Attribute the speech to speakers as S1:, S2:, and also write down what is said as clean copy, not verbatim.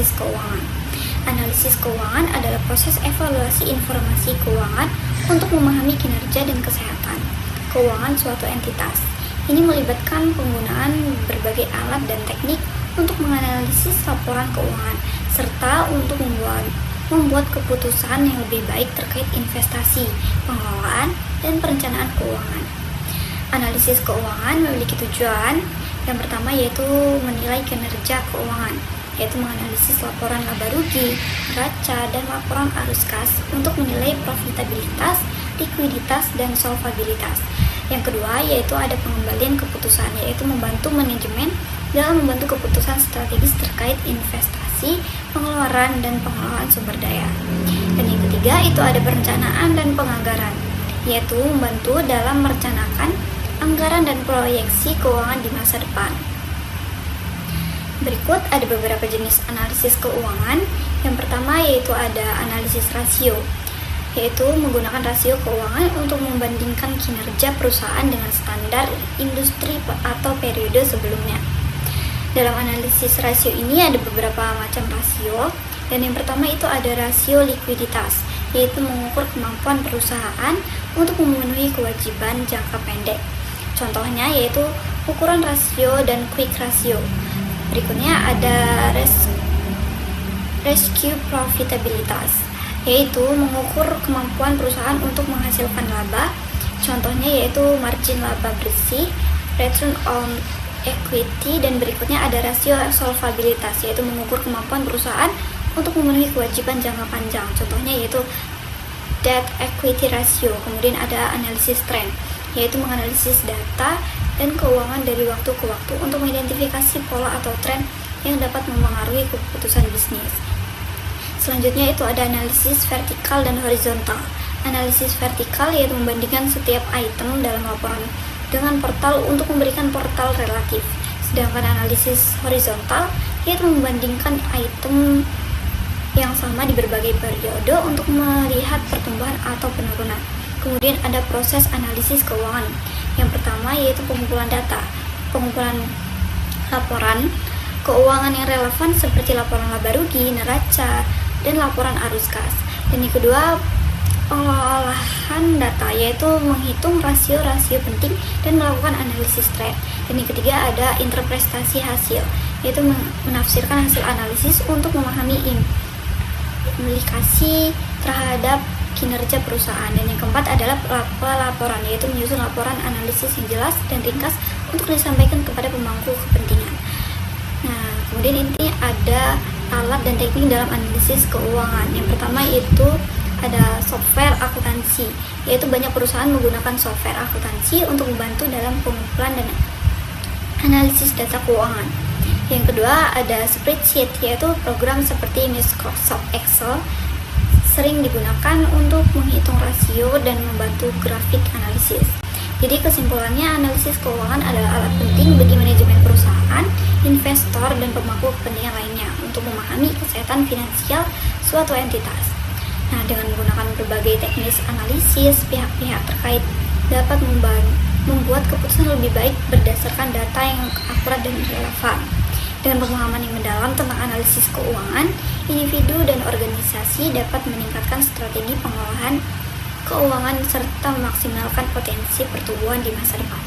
S1: analisis keuangan. Analisis keuangan adalah proses evaluasi informasi keuangan untuk memahami kinerja dan kesehatan keuangan suatu entitas. Ini melibatkan penggunaan berbagai alat dan teknik untuk menganalisis laporan keuangan, serta untuk membuat keputusan yang lebih baik terkait investasi, pengelolaan, dan perencanaan keuangan. Analisis keuangan memiliki tujuan yang pertama yaitu menilai kinerja keuangan, yaitu menganalisis laporan laba rugi, neraca, dan laporan arus kas untuk menilai profitabilitas, likuiditas, dan solvabilitas. Yang kedua yaitu ada pengembalian keputusan, yaitu membantu manajemen dalam membantu keputusan strategis terkait investasi, pengeluaran, dan pengelolaan sumber daya. Dan yang ketiga itu ada perencanaan dan penganggaran, yaitu membantu dalam merencanakan anggaran dan proyeksi keuangan di masa depan. Berikut ada beberapa jenis analisis keuangan. Yang pertama yaitu ada analisis rasio, yaitu menggunakan rasio keuangan untuk membandingkan kinerja perusahaan dengan standar industri atau periode sebelumnya. Dalam analisis rasio ini ada beberapa macam rasio, dan yang pertama itu ada rasio likuiditas, yaitu mengukur kemampuan perusahaan untuk memenuhi kewajiban jangka pendek. Contohnya yaitu ukuran rasio dan quick rasio. Berikutnya ada rescue profitabilitas, yaitu mengukur kemampuan perusahaan untuk menghasilkan laba. Contohnya yaitu margin laba bersih, return on equity. Dan berikutnya ada rasio solvabilitas, yaitu mengukur kemampuan perusahaan untuk memenuhi kewajiban jangka panjang. Contohnya yaitu debt equity ratio. Kemudian ada analisis trend, yaitu menganalisis data dan keuangan dari waktu ke waktu untuk mengidentifikasi pola atau tren yang dapat mempengaruhi keputusan bisnis. Selanjutnya itu ada analisis vertikal dan horizontal. Analisis vertikal yaitu membandingkan setiap item dalam laporan dengan portal untuk memberikan portal relatif. Sedangkan analisis horizontal yaitu membandingkan item yang sama di berbagai periode untuk melihat pertumbuhan atau penurunan. Kemudian ada proses analisis keuangan. Yang pertama yaitu pengumpulan data, pengumpulan laporan keuangan yang relevan seperti laporan laba rugi, neraca, dan laporan arus kas. Dan yang kedua, pengolahan data, yaitu menghitung rasio-rasio penting dan melakukan analisis trend. Dan yang ketiga ada interpretasi hasil, yaitu menafsirkan hasil analisis untuk memahami implikasi terhadap kinerja perusahaan. Dan yang keempat adalah pelaporan, yaitu menyusun laporan analisis yang jelas dan ringkas untuk disampaikan kepada pemangku kepentingan. Nah, kemudian intinya ada alat dan teknik dalam analisis keuangan. Yang pertama itu ada software akuntansi, yaitu banyak perusahaan menggunakan software akuntansi untuk membantu dalam pengumpulan dan analisis data keuangan. Yang kedua ada spreadsheet, yaitu program seperti Microsoft Excel sering digunakan untuk menghitung rasio dan membantu grafik analisis. Jadi kesimpulannya, analisis keuangan adalah alat penting bagi manajemen perusahaan, investor, dan pemangku kepentingan lainnya untuk memahami kesehatan finansial suatu entitas. Nah, dengan menggunakan berbagai teknis analisis, pihak-pihak terkait dapat membuat keputusan lebih baik berdasarkan data yang akurat dan relevan. Dengan pemahaman yang mendalam tentang analisis keuangan, individu dan organisasi dapat meningkatkan strategi pengelolaan keuangan serta memaksimalkan potensi pertumbuhan di masa depan.